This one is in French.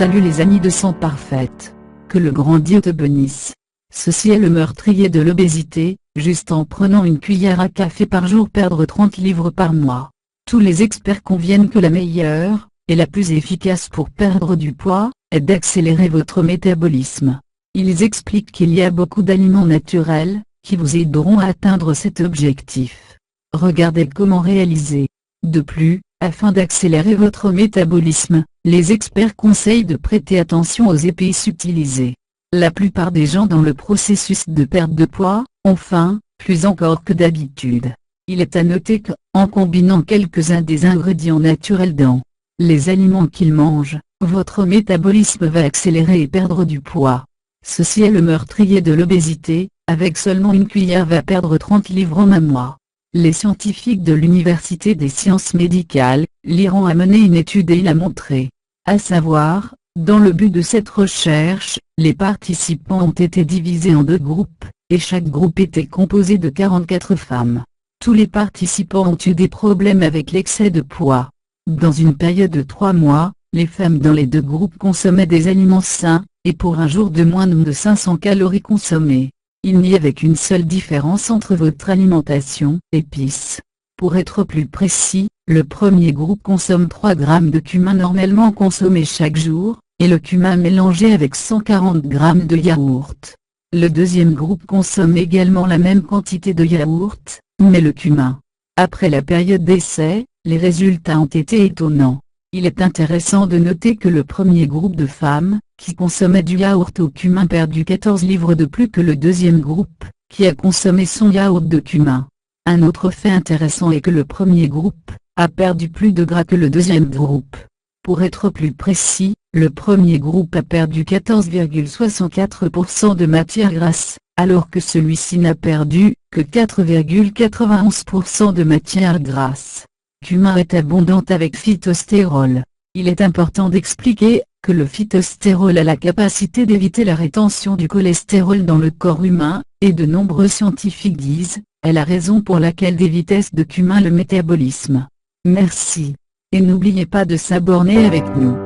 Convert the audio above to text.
Salut les amis de sang parfaite. Que le grand Dieu te bénisse. Ceci est le meurtrier de l'obésité, juste en prenant une cuillère à café par jour perdre 30 livres par mois. Tous les experts conviennent que la meilleure, et la plus efficace pour perdre du poids, est d'accélérer votre métabolisme. Ils expliquent qu'il y a beaucoup d'aliments naturels, qui vous aideront à atteindre cet objectif. Regardez comment réaliser. De plus, afin d'accélérer votre métabolisme, les experts conseillent de prêter attention aux épices utilisées. La plupart des gens dans le processus de perte de poids, ont faim, plus encore que d'habitude. Il est à noter que, en combinant quelques-uns des ingrédients naturels dans les aliments qu'ils mangent, votre métabolisme va accélérer et perdre du poids. Ceci est le meurtrier de l'obésité, avec seulement une cuillère va perdre 30 livres en un mois. Les scientifiques de l'Université des sciences médicales, l'Iran a mené une étude et il a montré, à savoir, dans le but de cette recherche, les participants ont été divisés en deux groupes, et chaque groupe était composé de 44 femmes. Tous les participants ont eu des problèmes avec l'excès de poids. Dans une période de 3 mois, les femmes dans les deux groupes consommaient des aliments sains, et pour un jour de moins de 500 calories consommées. Il n'y avait qu'une seule différence entre votre alimentation, épices. Pour être plus précis, le premier groupe consomme 3 grammes de cumin normalement consommé chaque jour, et le cumin mélangé avec 140 grammes de yaourt. Le deuxième groupe consomme également la même quantité de yaourt, mais le cumin. Après la période d'essai, les résultats ont été étonnants. Il est intéressant de noter que le premier groupe de femmes, qui consommait du yaourt au cumin perdu 14 livres de plus que le deuxième groupe, qui a consommé son yaourt de cumin. Un autre fait intéressant est que le premier groupe, a perdu plus de gras que le deuxième groupe. Pour être plus précis, le premier groupe a perdu 14,64% de matière grasse, alors que celui-ci n'a perdu que 4,91% de matière grasse. Cumin est abondante avec phytostérol. Il est important d'expliquer que le phytostérol a la capacité d'éviter la rétention du cholestérol dans le corps humain, et de nombreux scientifiques disent, est la raison pour laquelle des vitesses de cumin le métabolisme. Merci. Et n'oubliez pas de s'abonner avec nous.